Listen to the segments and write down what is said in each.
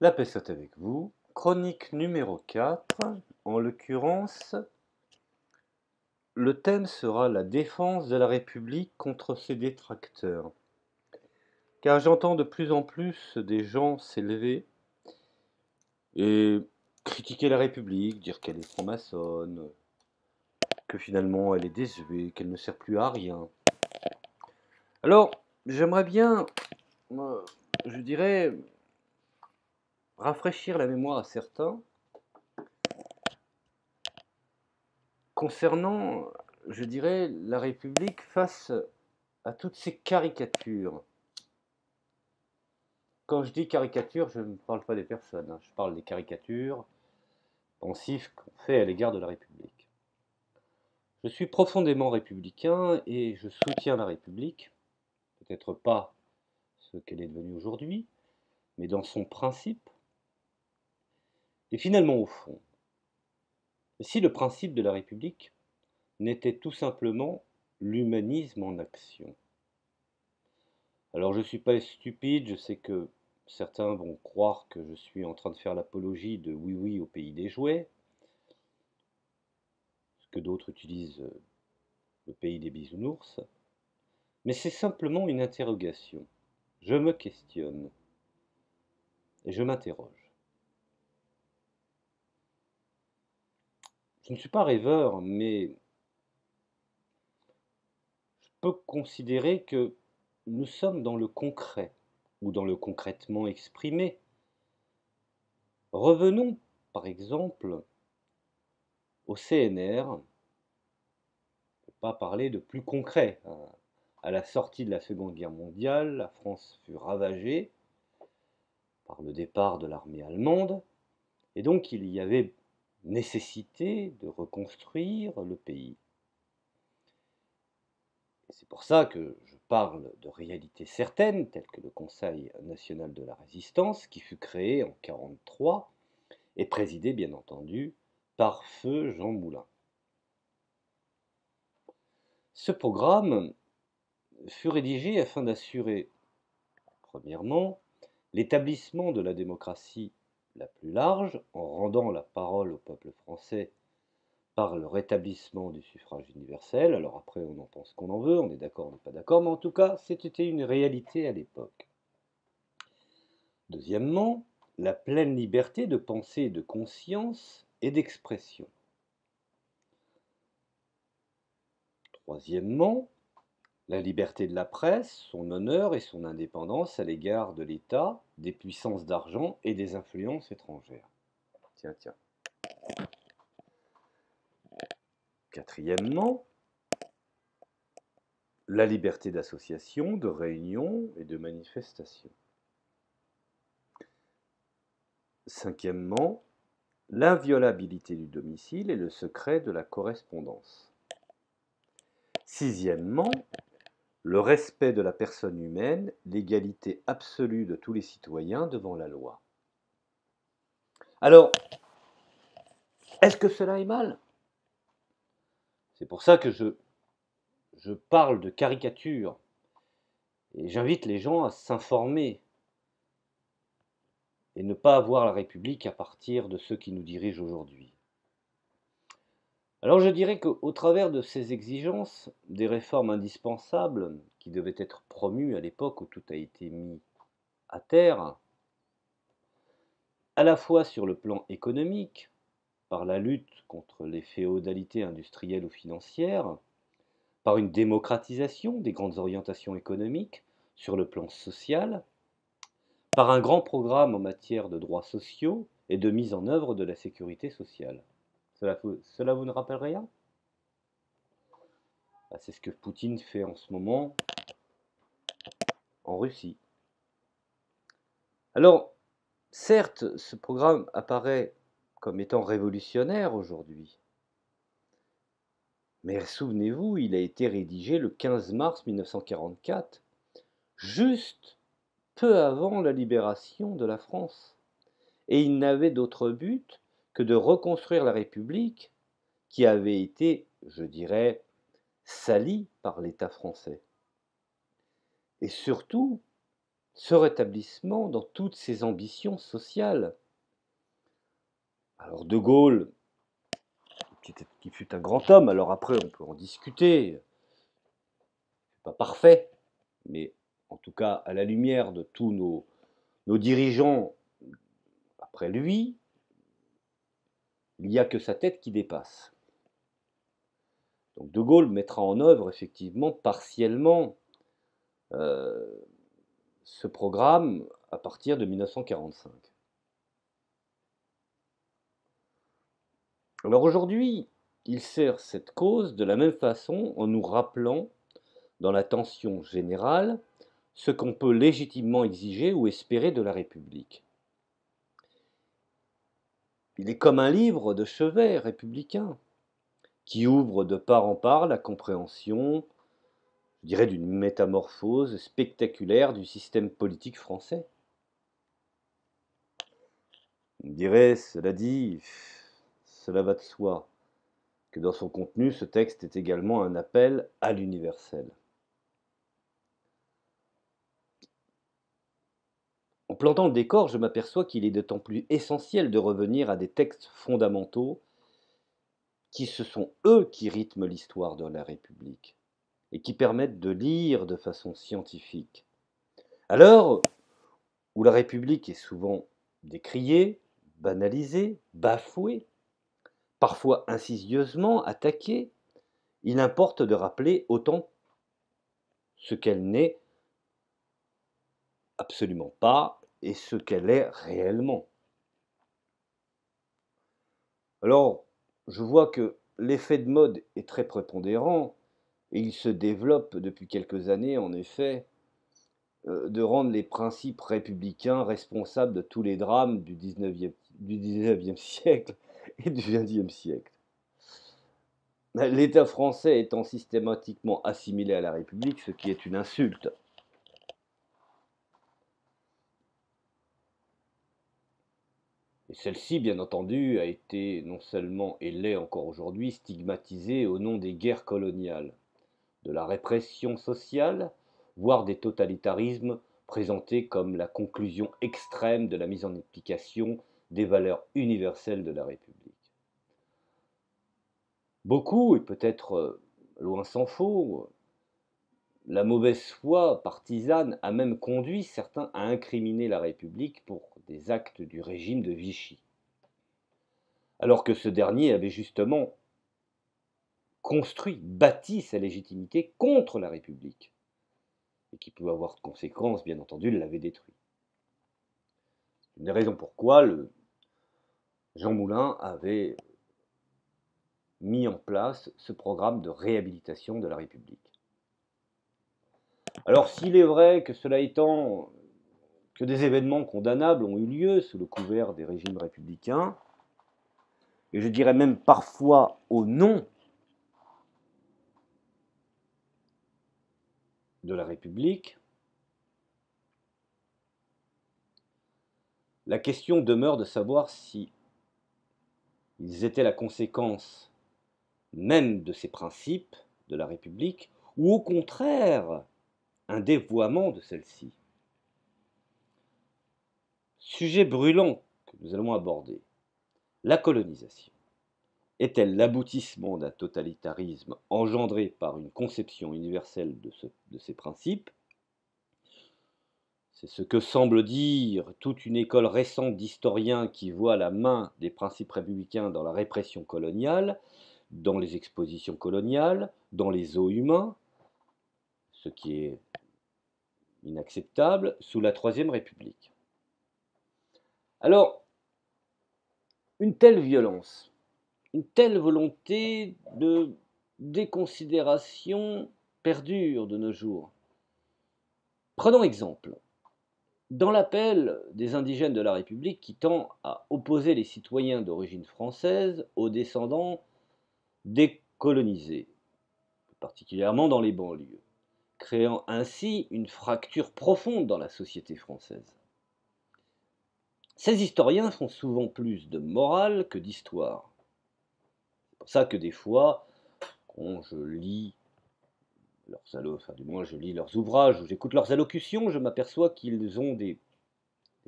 La paix soit avec vous. Chronique numéro 4. En l'occurrence, le thème sera la défense de la République contre ses détracteurs. Car j'entends de plus en plus des gens s'élever et critiquer la République, dire qu'elle est franc-maçonne, que finalement elle est désuète, qu'elle ne sert plus à rien. Alors, j'aimerais bien, je dirais, rafraîchir la mémoire à certains concernant, je dirais, la République face à toutes ces caricatures. Quand je dis caricature, je ne parle pas des personnes, hein, je parle des caricatures pensives qu'on fait à l'égard de la République. Je suis profondément républicain et je soutiens la République, peut-être pas ce qu'elle est devenue aujourd'hui, mais dans son principe, et finalement au fond. Si le principe de la République n'était tout simplement l'humanisme en action. Alors je ne suis pas stupide, je sais que certains vont croire que je suis en train de faire l'apologie de Oui Oui au pays des jouets, ce que d'autres utilisent le pays des bisounours, mais c'est simplement une interrogation. Je me questionne et je m'interroge. Je ne suis pas rêveur, mais je peux considérer que nous sommes dans le concret, ou dans le concrètement exprimé. Revenons, par exemple, au CNR, on ne peut pas parler de plus concret. À la sortie de la Seconde Guerre mondiale, la France fut ravagée par le départ de l'armée allemande, et donc il y avait nécessité de reconstruire le pays. C'est pour ça que je parle de réalités certaines, telles que le Conseil national de la résistance, qui fut créé en 1943 et présidé bien entendu par feu Jean Moulin. Ce programme fut rédigé afin d'assurer, premièrement, l'établissement de la démocratie la plus large, en rendant la parole au peuple français par le rétablissement du suffrage universel. Alors après, on en pense qu'on en veut, on est d'accord, on n'est pas d'accord, mais en tout cas, c'était une réalité à l'époque. Deuxièmement, la pleine liberté de pensée, de conscience et d'expression. Troisièmement, la liberté de la presse, son honneur et son indépendance à l'égard de l'État, des puissances d'argent et des influences étrangères. Tiens, tiens. Quatrièmement, la liberté d'association, de réunion et de manifestation. Cinquièmement, l'inviolabilité du domicile et le secret de la correspondance. Sixièmement, le respect de la personne humaine, l'égalité absolue de tous les citoyens devant la loi. Alors, est-ce que cela est mal? C'est pour ça que je parle de caricature et j'invite les gens à s'informer et ne pas voir la République à partir de ceux qui nous dirigent aujourd'hui. Alors je dirais qu'au travers de ces exigences, des réformes indispensables qui devaient être promues à l'époque où tout a été mis à terre, à la fois sur le plan économique, par la lutte contre les féodalités industrielles ou financières, par une démocratisation des grandes orientations économiques sur le plan social, par un grand programme en matière de droits sociaux et de mise en œuvre de la sécurité sociale. Cela vous ne rappelle rien? C'est ce que Poutine fait en ce moment en Russie. Alors, certes, ce programme apparaît comme étant révolutionnaire aujourd'hui, mais souvenez-vous, il a été rédigé le 15 mars 1944, juste peu avant la libération de la France. Et il n'avait d'autre but que de reconstruire la République qui avait été, je dirais, salie par l'État français. Et surtout, ce rétablissement dans toutes ses ambitions sociales. Alors De Gaulle, qui fut un grand homme, alors après on peut en discuter, pas parfait, mais en tout cas à la lumière de tous nos dirigeants après lui, il n'y a que sa tête qui dépasse. Donc De Gaulle mettra en œuvre effectivement partiellement ce programme à partir de 1945. Alors aujourd'hui, il sert cette cause de la même façon en nous rappelant, dans la tension générale, ce qu'on peut légitimement exiger ou espérer de la République. Il est comme un livre de chevet républicain qui ouvre de part en part la compréhension, je dirais, d'une métamorphose spectaculaire du système politique français. On dirait, cela dit, cela va de soi, que dans son contenu, ce texte est également un appel à l'universel. En plantant le décor, je m'aperçois qu'il est d'autant plus essentiel de revenir à des textes fondamentaux qui ce sont eux qui rythment l'histoire de la République et qui permettent de lire de façon scientifique. À l'heure où la République est souvent décriée, banalisée, bafouée, parfois insidieusement attaquée, il importe de rappeler autant ce qu'elle n'est absolument pas et ce qu'elle est réellement. Alors, je vois que l'effet de mode est très prépondérant et il se développe depuis quelques années, en effet, de rendre les principes républicains responsables de tous les drames du 19e siècle et du 20e siècle. L'État français étant systématiquement assimilé à la République, ce qui est une insulte. Et celle-ci, bien entendu, a été non seulement, et l'est encore aujourd'hui, stigmatisée au nom des guerres coloniales, de la répression sociale, voire des totalitarismes présentés comme la conclusion extrême de la mise en application des valeurs universelles de la République. Beaucoup, et peut-être loin s'en faut, la mauvaise foi partisane a même conduit certains à incriminer la République pour des actes du régime de Vichy, alors que ce dernier avait justement construit, bâti sa légitimité contre la République, et qui pouvait avoir de conséquences, bien entendu, l'avait détruit. C'est une des raisons pourquoi Jean Moulin avait mis en place ce programme de réhabilitation de la République. Alors s'il est vrai que cela étant, que des événements condamnables ont eu lieu sous le couvert des régimes républicains, et je dirais même parfois au nom de la République, la question demeure de savoir si ils étaient la conséquence même de ces principes de la République, ou au contraire un dévoiement de celle-ci. Sujet brûlant que nous allons aborder, la colonisation. Est-elle l'aboutissement d'un totalitarisme engendré par une conception universelle de ces principes? C'est ce que semble dire toute une école récente d'historiens qui voit la main des principes républicains dans la répression coloniale, dans les expositions coloniales, dans les eaux humains, ce qui est inacceptable, sous la Troisième République. Alors, une telle violence, une telle volonté de déconsidération perdure de nos jours. Prenons exemple. Dans l'appel des indigènes de la République qui tend à opposer les citoyens d'origine française aux descendants décolonisés, particulièrement dans les banlieues, créant ainsi une fracture profonde dans la société française. Ces historiens font souvent plus de morale que d'histoire. C'est pour ça que des fois, quand je lis enfin, du moins je lis leurs ouvrages ou j'écoute leurs allocutions, je m'aperçois qu'ils ont des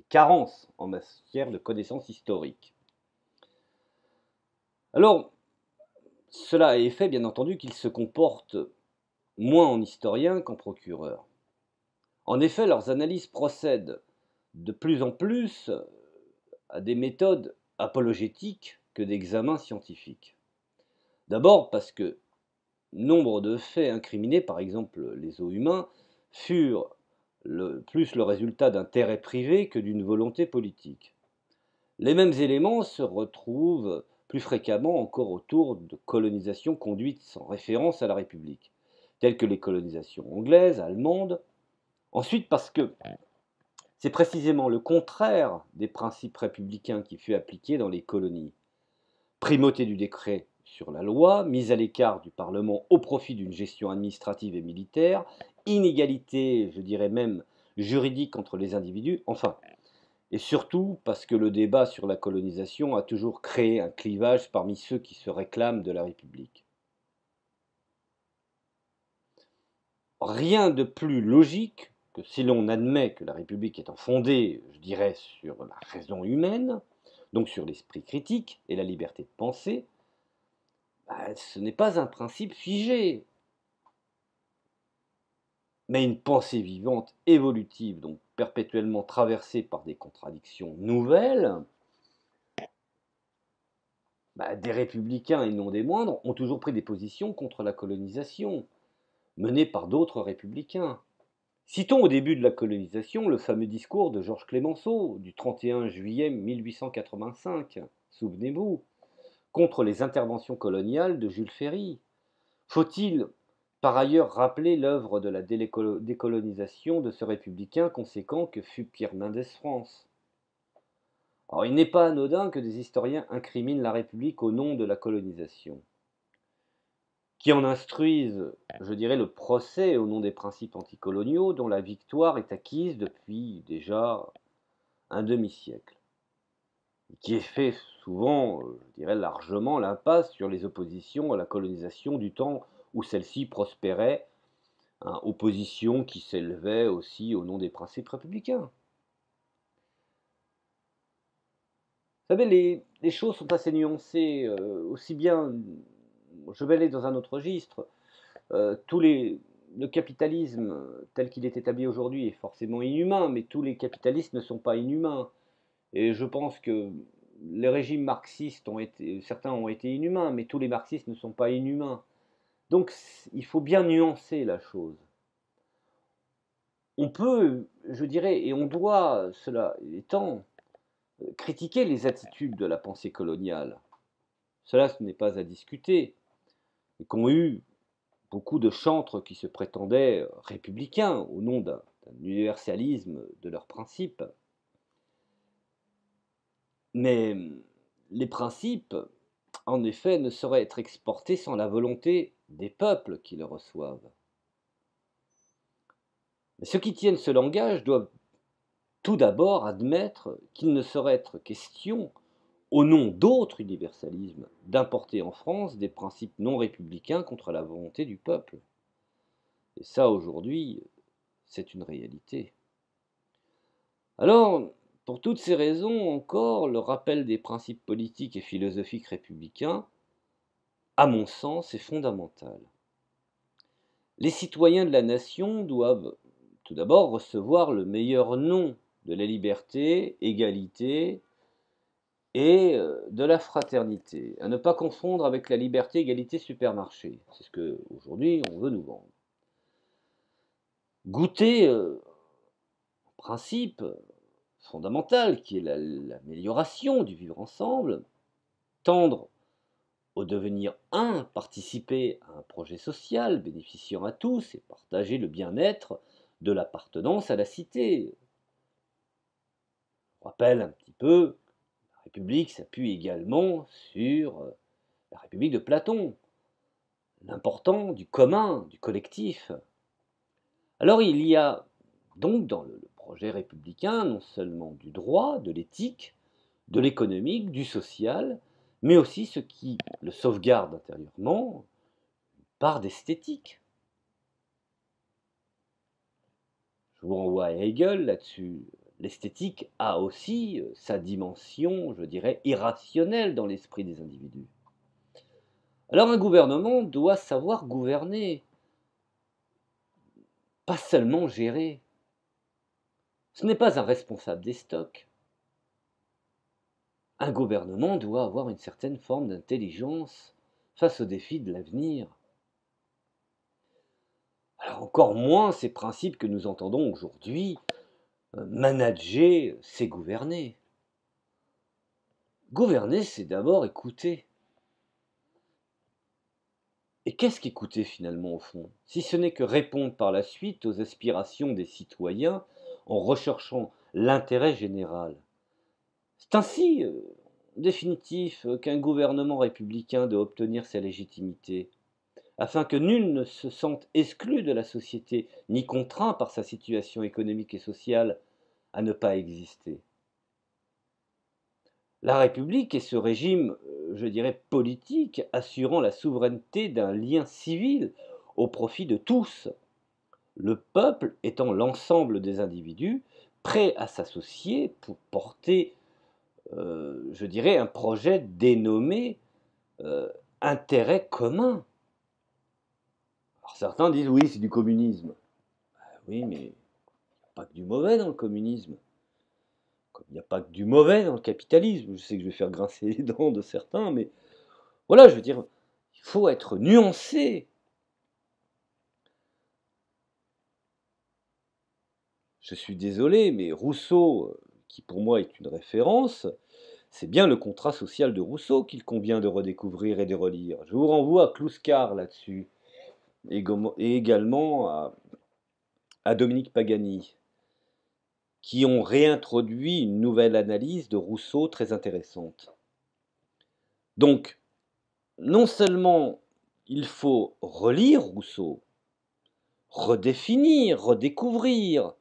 carences en matière de connaissances historiques. Alors, cela a effet, bien entendu, qu'ils se comportent moins en historiens qu'en procureurs. En effet, leurs analyses procèdent de plus en plus à des méthodes apologétiques que d'examen scientifique. D'abord parce que nombre de faits incriminés, par exemple les os humains, furent plus le résultat d'intérêts privés que d'une volonté politique. Les mêmes éléments se retrouvent plus fréquemment encore autour de colonisations conduites sans référence à la République, telles que les colonisations anglaises, allemandes. Ensuite parce que c'est précisément le contraire des principes républicains qui fut appliqué dans les colonies. Primauté du décret sur la loi, mise à l'écart du Parlement au profit d'une gestion administrative et militaire, inégalité, je dirais même, juridique entre les individus, enfin, et surtout parce que le débat sur la colonisation a toujours créé un clivage parmi ceux qui se réclament de la République. Rien de plus logique que si l'on admet que la République étant fondée, je dirais, sur la raison humaine, donc sur l'esprit critique et la liberté de penser, ce n'est pas un principe figé, mais une pensée vivante, évolutive, donc perpétuellement traversée par des contradictions nouvelles. Des républicains, et non des moindres, ont toujours pris des positions contre la colonisation, menées par d'autres républicains. Citons au début de la colonisation le fameux discours de Georges Clemenceau du 31 juillet 1885, souvenez-vous, contre les interventions coloniales de Jules Ferry. Faut-il par ailleurs rappeler l'œuvre de la décolonisation de ce républicain conséquent que fut Pierre Mendès France? Alors, il n'est pas anodin que des historiens incriminent la République au nom de la colonisation, qui en instruisent, je dirais, le procès au nom des principes anticoloniaux dont la victoire est acquise depuis déjà un demi-siècle, et qui est fait souvent, je dirais largement, l'impasse sur les oppositions à la colonisation du temps où celle-ci prospérait, hein, opposition qui s'élevait aussi au nom des principes républicains. Vous savez, les choses sont assez nuancées, aussi bien, je vais aller dans un autre registre, le capitalisme tel qu'il est établi aujourd'hui est forcément inhumain, mais tous les capitalistes ne sont pas inhumains. Et je pense que les régimes marxistes certains ont été inhumains, mais tous les marxistes ne sont pas inhumains. Donc il faut bien nuancer la chose. On peut, je dirais, et on doit, cela étant, critiquer les attitudes de la pensée coloniale. Cela, ce n'est pas à discuter. Et qu'ont eu beaucoup de chantres qui se prétendaient républicains au nom d'un universalisme de leurs principes. Mais les principes, en effet, ne sauraient être exportés sans la volonté des peuples qui les reçoivent. Mais ceux qui tiennent ce langage doivent tout d'abord admettre qu'il ne saurait être question, au nom d'autres universalismes, d'importer en France des principes non républicains contre la volonté du peuple. Et ça, aujourd'hui, c'est une réalité. Alors, pour toutes ces raisons encore, le rappel des principes politiques et philosophiques républicains, à mon sens, est fondamental. Les citoyens de la nation doivent tout d'abord recevoir le meilleur nom de la liberté, égalité et de la fraternité, à ne pas confondre avec la liberté, égalité, supermarché. C'est ce qu'aujourd'hui on veut nous vendre. Goûter principe fondamental qui est l'amélioration du vivre ensemble, tendre au devenir un, participer à un projet social bénéficiant à tous et partager le bien-être de l'appartenance à la cité. Je rappelle un petit peu, la République s'appuie également sur la République de Platon, l'important du commun, du collectif. Alors il y a donc dans le projet républicain non seulement du droit, de l'éthique, de l'économique, du social, mais aussi ce qui le sauvegarde intérieurement, une part d'esthétique. Je vous renvoie à Hegel là-dessus. L'esthétique a aussi sa dimension, je dirais, irrationnelle dans l'esprit des individus. Alors un gouvernement doit savoir gouverner, pas seulement gérer. Ce n'est pas un responsable des stocks. Un gouvernement doit avoir une certaine forme d'intelligence face aux défis de l'avenir. Alors encore moins ces principes que nous entendons aujourd'hui, manager, c'est gouverner. Gouverner, c'est d'abord écouter. Et qu'est-ce qu'écouter finalement au fond? Si ce n'est que répondre par la suite aux aspirations des citoyens en recherchant l'intérêt général. C'est ainsi, en définitif, qu'un gouvernement républicain doit obtenir sa légitimité, afin que nul ne se sente exclu de la société, ni contraint par sa situation économique et sociale à ne pas exister. La République est ce régime, je dirais, politique, assurant la souveraineté d'un lien civil au profit de tous, le peuple étant l'ensemble des individus prêts à s'associer pour porter, je dirais, un projet dénommé intérêt commun. Alors certains disent oui, c'est du communisme. Oui, mais il n'y a pas que du mauvais dans le communisme. Comme il n'y a pas que du mauvais dans le capitalisme. Je sais que je vais faire grincer les dents de certains, mais voilà, je veux dire, il faut être nuancé. Je suis désolé, mais Rousseau, qui pour moi est une référence, c'est bien le contrat social de Rousseau qu'il convient de redécouvrir et de relire. Je vous renvoie à Clouscar là-dessus, et également à Dominique Pagani, qui ont réintroduit une nouvelle analyse de Rousseau très intéressante. Donc, non seulement il faut relire Rousseau, redéfinir, redécouvrir,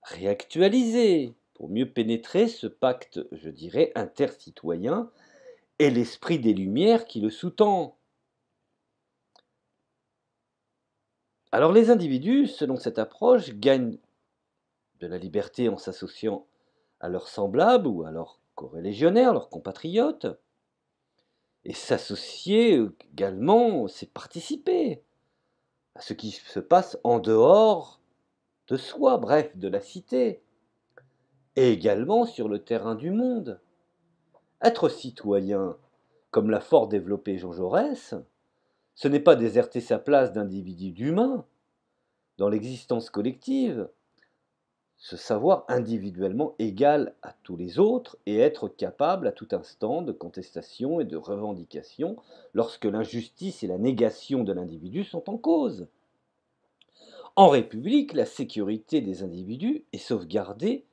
réactualiser, pour mieux pénétrer ce pacte, je dirais, intercitoyen et l'esprit des Lumières qui le sous-tend. Alors les individus, selon cette approche, gagnent de la liberté en s'associant à leurs semblables ou à leurs corélégionnaires, leurs compatriotes. Et s'associer également, c'est participer à ce qui se passe en dehors de soi, bref, de la cité, et également sur le terrain du monde. Être citoyen, comme l'a fort développé Jean Jaurès, ce n'est pas déserter sa place d'individu humain dans l'existence collective, se savoir individuellement égal à tous les autres et être capable à tout instant de contestation et de revendication lorsque l'injustice et la négation de l'individu sont en cause. En République, la sécurité des individus est sauvegardée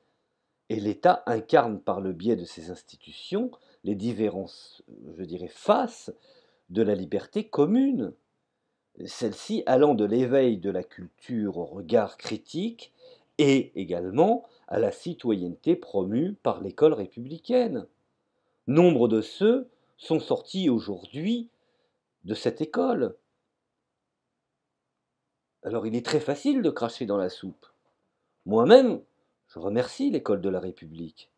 et l'État incarne par le biais de ses institutions les différentes, je dirais, faces de la liberté commune. Celle-ci allant de l'éveil de la culture au regard critique et également à la citoyenneté promue par l'école républicaine. Nombre de ceux sont sortis aujourd'hui de cette école. Alors il est très facile de cracher dans la soupe. Moi-même, je remercie l'école de la République.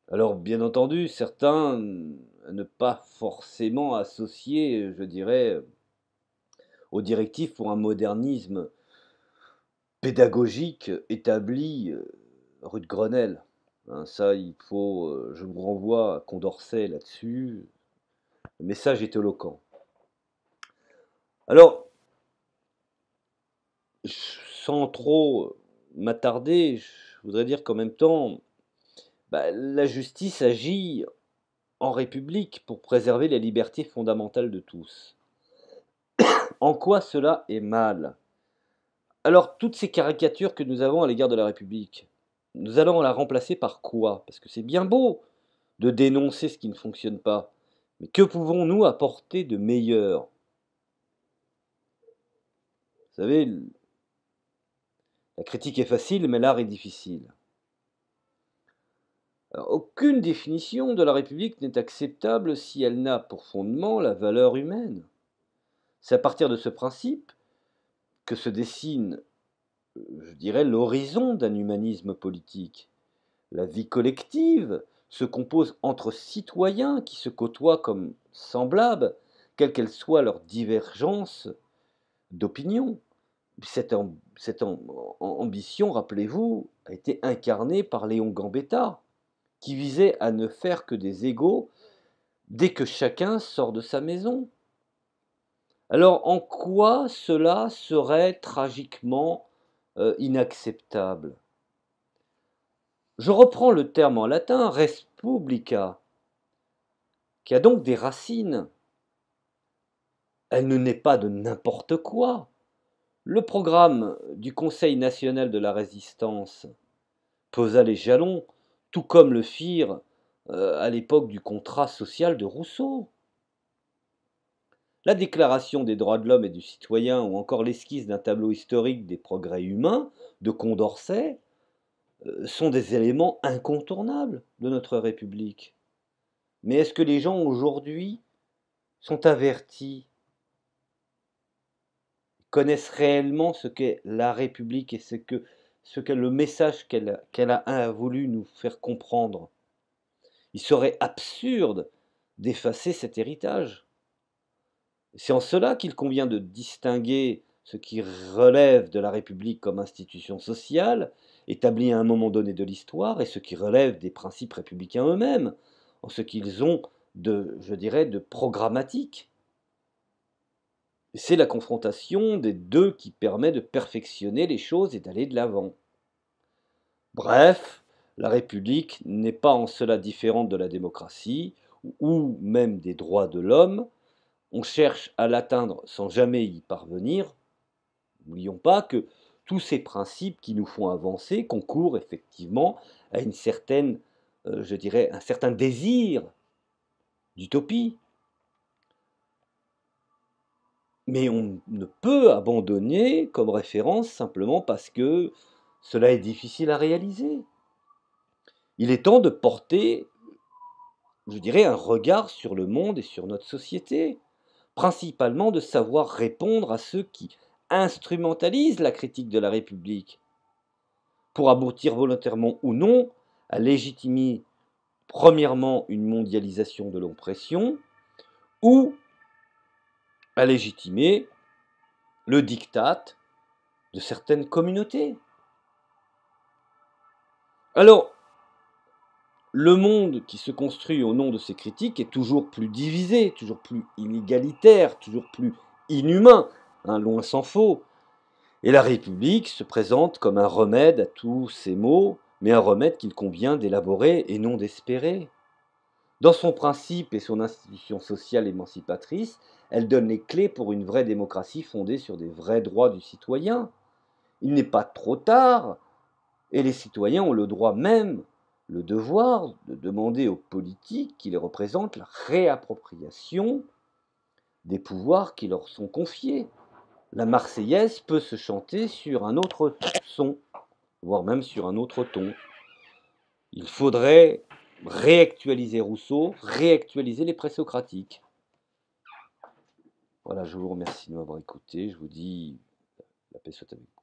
Alors bien entendu, certains ne pas forcément associer, je dirais, aux directives pour un modernisme pédagogique établi rue de Grenelle. Hein, ça, il faut, je vous renvoie à Condorcet là-dessus. Le message est éloquent. Alors, sans trop m'attarder, je voudrais dire qu'en même temps, la justice agit en République pour préserver les libertés fondamentales de tous. En quoi cela est mal? Alors, toutes ces caricatures que nous avons à l'égard de la République, nous allons la remplacer par quoi? Parce que c'est bien beau de dénoncer ce qui ne fonctionne pas, mais que pouvons-nous apporter de meilleur? Vous savez, la critique est facile, mais l'art est difficile. Aucune définition de la République n'est acceptable si elle n'a pour fondement la valeur humaine. C'est à partir de ce principe que se dessine, je dirais, l'horizon d'un humanisme politique. La vie collective se compose entre citoyens qui se côtoient comme semblables, quelles qu'elles soient leurs divergences d'opinion. Cette ambition, rappelez-vous, a été incarnée par Léon Gambetta, qui visait à ne faire que des égaux dès que chacun sort de sa maison. Alors en quoi cela serait tragiquement inacceptable? Je reprends le terme en latin res publica, qui a donc des racines. Elle ne naît pas de n'importe quoi. Le programme du Conseil national de la résistance posa les jalons, tout comme le firent à l'époque du contrat social de Rousseau. La Déclaration des droits de l'homme et du citoyen ou encore l'esquisse d'un tableau historique des progrès humains de Condorcet sont des éléments incontournables de notre République. Mais est-ce que les gens aujourd'hui sont avertis, connaissent réellement ce qu'est la République et ce qu'est le message qu'elle a voulu nous faire comprendre? Il serait absurde d'effacer cet héritage. C'est en cela qu'il convient de distinguer ce qui relève de la République comme institution sociale, établie à un moment donné de l'histoire, et ce qui relève des principes républicains eux-mêmes, en ce qu'ils ont je dirais, de programmatique. C'est la confrontation des deux qui permet de perfectionner les choses et d'aller de l'avant. Bref, la République n'est pas en cela différente de la démocratie, ou même des droits de l'homme. On cherche à l'atteindre sans jamais y parvenir. N'oublions pas que tous ces principes qui nous font avancer concourent effectivement à une certaine, je dirais, un certain désir d'utopie. Mais on ne peut abandonner comme référence simplement parce que cela est difficile à réaliser. Il est temps de porter, je dirais, un regard sur le monde et sur notre société, principalement de savoir répondre à ceux qui instrumentalisent la critique de la République pour aboutir volontairement ou non à légitimer premièrement une mondialisation de l'oppression ou à légitimer le diktat de certaines communautés. Alors, le monde qui se construit au nom de ces critiques est toujours plus divisé, toujours plus inégalitaire, toujours plus inhumain, hein, loin s'en faut. Et la République se présente comme un remède à tous ces maux, mais un remède qu'il convient d'élaborer et non d'espérer. Dans son principe et son institution sociale émancipatrice, elle donne les clés pour une vraie démocratie fondée sur des vrais droits du citoyen. Il n'est pas trop tard, et les citoyens ont le droit même, le devoir de demander aux politiques qui les représentent la réappropriation des pouvoirs qui leur sont confiés. La Marseillaise peut se chanter sur un autre son, voire même sur un autre ton. Il faudrait réactualiser Rousseau, réactualiser les présocratiques. Voilà, je vous remercie de m'avoir écouté. Je vous dis la paix soit avec vous.